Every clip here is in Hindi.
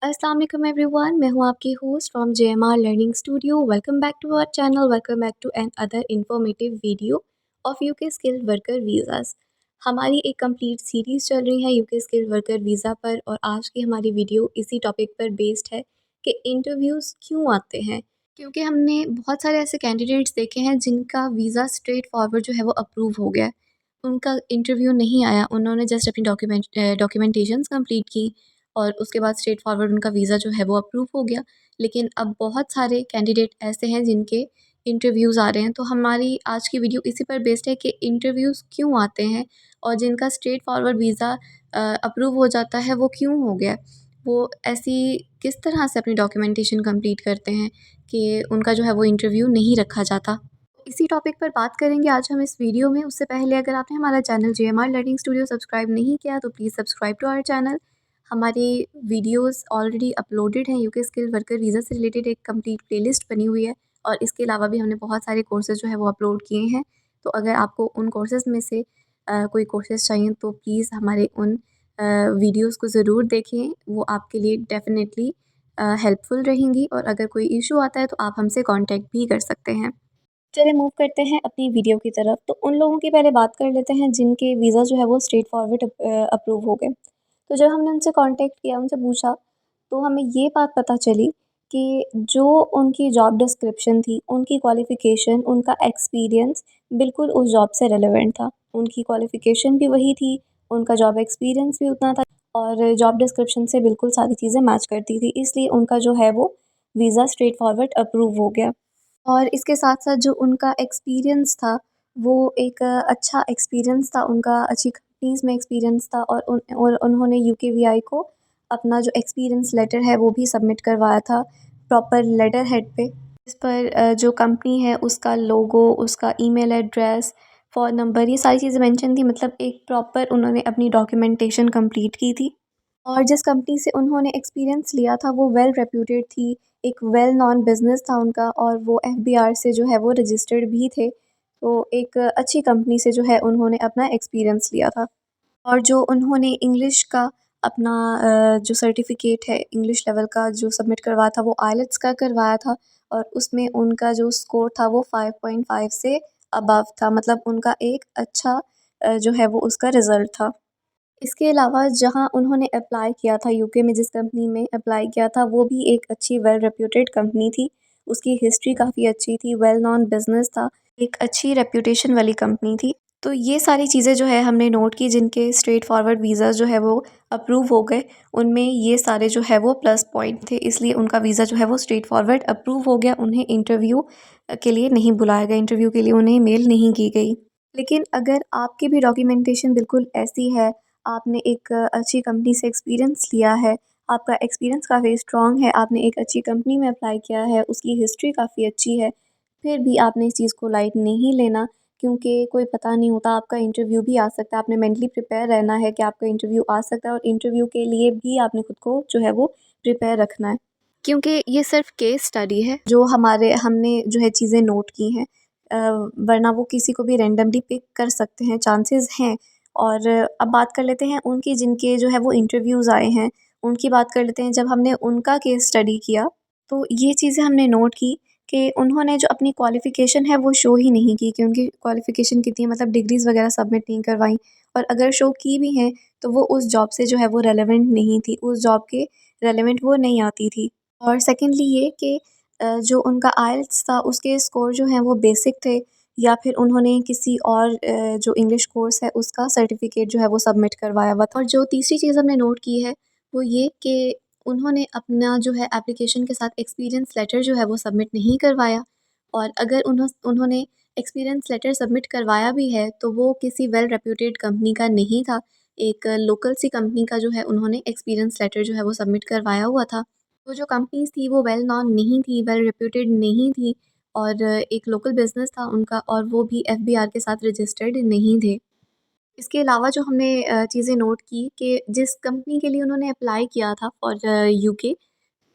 अस्सलाम वालेकुम एवरीवन, मैं हूं आपकी host from JMR learning studio. Welcome back to our channel, welcome back to another informative video of UK skilled worker visas. हमारी एक कंप्लीट सीरीज़ चल रही है यूके स्किल्ड वर्कर वीज़ा पर, और आज की हमारी वीडियो इसी टॉपिक पर बेस्ड है कि इंटरव्यूज़ क्यों आते हैं। क्योंकि हमने बहुत सारे ऐसे कैंडिडेट्स देखे हैं जिनका वीज़ा स्ट्रेट फॉरवर्ड जो है वो अप्रूव हो गया है, उनका इंटरव्यू नहीं आया, उन्होंने जस्ट अपनी डॉक्यूमेंटेशंस कंप्लीट की और उसके बाद स्ट्रेट फॉरवर्ड उनका वीज़ा जो है वो अप्रूव हो गया। लेकिन अब बहुत सारे कैंडिडेट ऐसे हैं जिनके इंटरव्यूज़ आ रहे हैं, तो हमारी आज की वीडियो इसी पर बेस्ड है कि इंटरव्यूज़ क्यों आते हैं और जिनका स्ट्रेट फॉरवर्ड वीज़ा अप्रूव हो जाता है वो क्यों हो गया। वो ऐसी किस तरह से अपनी डॉक्यूमेंटेशन कंप्लीट करते हैं कि उनका जो है वो इंटरव्यू नहीं रखा जाता। इसी टॉपिक पर बात करेंगे आज हम इस वीडियो में। उससे पहले अगर आपने हमारा channel JMR learning studio subscribe नहीं किया तो please subscribe to our channel. हमारे वीडियोस ऑलरेडी अपलोडेड हैं, यूके स्किल वर्कर वीज़ा से रिलेटेड एक कंप्लीट प्लेलिस्ट बनी हुई है, और इसके अलावा भी हमने बहुत सारे कोर्सेज़ जो है वो अपलोड किए हैं। तो अगर आपको उन कोर्सेज़ में से कोई कोर्सेज़ चाहिए तो प्लीज़ हमारे उन वीडियोस को ज़रूर देखें, वो आपके लिए डेफ़िनेटली हेल्पफुल रहेंगी, और अगर कोई इशू आता है तो आप हमसे कॉन्टैक्ट भी कर सकते हैं। चलिए मूव करते हैं अपनी वीडियो की तरफ। तो उन लोगों की पहले बात कर लेते हैं जिनके वीज़ा जो है वो स्ट्रेट फॉरवर्ड अप्रूव हो गए। तो जब हमने उनसे कांटेक्ट किया, उनसे पूछा, तो हमें ये बात पता चली कि जो उनकी जॉब डिस्क्रिप्शन थी, उनकी क्वालिफ़िकेशन, उनका एक्सपीरियंस बिल्कुल उस जॉब से रिलेवेंट था। उनकी क्वालिफ़िकेशन भी वही थी, उनका जॉब एक्सपीरियंस भी उतना था, और जॉब डिस्क्रिप्शन से बिल्कुल सारी चीज़ें मैच करती थी। इसलिए उनका जो है वो वीज़ा स्ट्रेट फॉरवर्ड अप्रूव हो गया। और इसके साथ-साथ जो उनका एक्सपीरियंस था, वो एक अच्छा एक्सपीरियंस था उनका, अच्छी कंपनीज़ में एक्सपीरियंस था, और उन्होंने यूकेवीआई को अपना जो एक्सपीरियंस लेटर है वो भी सबमिट करवाया था प्रॉपर लेटर हेड पे। इस पर जो कंपनी है उसका लोगो, उसका ईमेल एड्रेस, फ़ोन नंबर, ये सारी चीज़ें मेंशन थी। मतलब एक प्रॉपर उन्होंने अपनी डॉक्यूमेंटेशन कंप्लीट की थी। और जिस कंपनी से उन्होंने एक्सपीरियंस लिया था वो वेल रेप्यूटेड थी, एक वेल नोन बिज़नेस था उनका, और वो एफबीआर से जो है वो रजिस्टर्ड भी थे। तो एक अच्छी कंपनी से जो है उन्होंने अपना एक्सपीरियंस लिया था। और जो उन्होंने इंग्लिश का अपना जो सर्टिफ़िकेट है इंग्लिश लेवल का जो सबमिट करवाया था वो आइलेट्स का करवाया था, और उसमें उनका जो स्कोर था वो 5.5 से अबव था। मतलब उनका एक अच्छा जो है वो उसका रिज़ल्ट था। इसके अलावा जहाँ उन्होंने अप्लाई किया था, यूके में जिस कंपनी में अप्लाई किया था वो भी एक अच्छी वेल रेप्यूटेड कंपनी थी। उसकी हिस्ट्री काफ़ी अच्छी थी, वेल नोन बिज़नेस था, एक अच्छी रेप्यूटेशन वाली कंपनी थी। तो ये सारी चीज़ें जो है हमने नोट की, जिनके स्ट्रेट फॉरवर्ड वीज़ा जो है वो अप्रूव हो गए, उनमें ये सारे जो है वो प्लस पॉइंट थे, इसलिए उनका वीज़ा जो है वो स्ट्रेट फॉरवर्ड अप्रूव हो गया। उन्हें इंटरव्यू के लिए नहीं बुलाया गया, इंटरव्यू के लिए उन्हें मेल नहीं की गई। लेकिन अगर आपकी भी डॉक्यूमेंटेशन बिल्कुल ऐसी है, आपने एक अच्छी कंपनी से एक्सपीरियंस लिया है, आपका एक्सपीरियंस काफ़ी स्ट्रॉन्ग है, आपने एक अच्छी कंपनी में अप्लाई किया है, उसकी हिस्ट्री काफ़ी अच्छी है, फिर भी आपने इस चीज़ को लाइट नहीं लेना, क्योंकि कोई पता नहीं होता, आपका इंटरव्यू भी आ सकता है। आपने मेंटली प्रिपेयर रहना है कि आपका इंटरव्यू आ सकता है, और इंटरव्यू के लिए भी आपने खुद को जो है वो प्रिपेयर रखना है। क्योंकि ये सिर्फ केस स्टडी है, जो हमने जो है चीज़ें नोट की हैं, वरना वो किसी को भी रैंडमली पिक कर सकते हैं, चांसेस हैं। और अब बात कर लेते हैं उनकी जिनके जो है वो इंटरव्यूज़ आए हैं, उनकी बात कर लेते हैं। जब हमने उनका केस स्टडी किया तो ये चीज़ें हमने नोट की कि उन्होंने जो अपनी क्वालिफ़िकेशन है वो शो ही नहीं की कि उनकी क्वालिफ़िकेशन कितनी है, मतलब डिग्रीज़ वगैरह सबमिट नहीं करवाईं, और अगर शो की भी हैं तो वो उस जॉब से जो है वो रेलेवेंट नहीं थी, उस जॉब के रेलेवेंट वो नहीं आती थी। और सेकेंडली ये कि जो उनका आइल्स था उसके स्कोर जो हैं वो बेसिक थे, या फिर उन्होंने किसी और जो इंग्लिश कोर्स है उसका सर्टिफिकेट जो है वो सबमिट करवाया हुआ था। और जो तीसरी चीज़ हमने नोट की है वो ये कि उन्होंने अपना जो है एप्लीकेशन के साथ एक्सपीरियंस लेटर जो है वो सबमिट नहीं करवाया, और अगर उन्होंने एक्सपीरियंस लेटर सबमिट करवाया भी है तो वो किसी वेल रेप्यूटेड कंपनी का नहीं था, एक लोकल सी कंपनी का जो है उन्होंने एक्सपीरियंस लेटर जो है वो सबमिट करवाया हुआ था। वो जो कंपनीज़ थी वो वेल नोन नहीं थी, वेल रेप्यूटेड नहीं थी, और एक लोकल बिज़नेस था उनका, और वो भी एफबीआर के साथ रजिस्टर्ड नहीं थे। इसके अलावा जो हमने चीज़ें नोट की कि जिस कंपनी के लिए उन्होंने अप्लाई किया था फॉर यूके,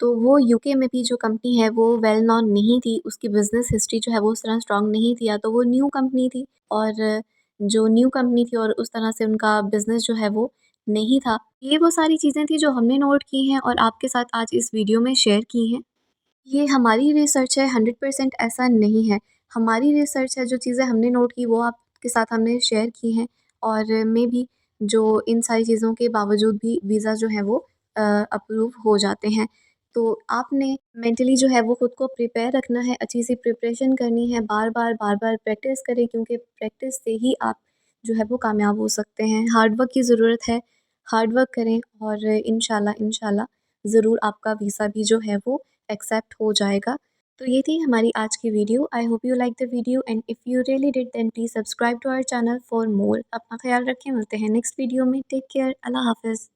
तो वो यूके में भी जो कंपनी है वो वेल नोन नहीं थी, उसकी बिज़नेस हिस्ट्री जो है वो उस तरह स्ट्रॉन्ग नहीं थी, या तो वो न्यू कंपनी थी, और जो न्यू कंपनी थी और उस तरह से उनका बिज़नेस जो है वो नहीं था। ये वो सारी चीज़ें थी जो हमने नोट की हैं और आपके साथ आज इस वीडियो में शेयर की हैं। ये हमारी रिसर्च है, 100% ऐसा नहीं है। हमारी रिसर्च है, जो चीज़ें हमने नोट की वो आपके साथ हमने शेयर की हैं और मेबी जो इन सारी चीज़ों के बावजूद भी वीज़ा जो है वो अप्रूव हो जाते हैं। तो आपने मेंटली जो है वो खुद को प्रिपेयर रखना है, अच्छी-सी प्रिपरेशन करनी है, बार-बार, बार-बार प्रैक्टिस करें क्योंकि प्रैक्टिस से ही आप जो है वो कामयाब हो सकते हैं। हार्ड वर्क की ज़रूरत है, हार्ड वर्क करें और इंशाल्लाह ज़रूर आपका वीज़ा भी जो है वो एक्सेप्ट हो जाएगा। तो ये थी हमारी आज की video. I hope you like the video and if you really did then please subscribe to our channel for more. अपना ख़्याल रखें, मिलते हैं नेक्स्ट वीडियो में। टेक केयर, अल्लाह हाफ़िज़।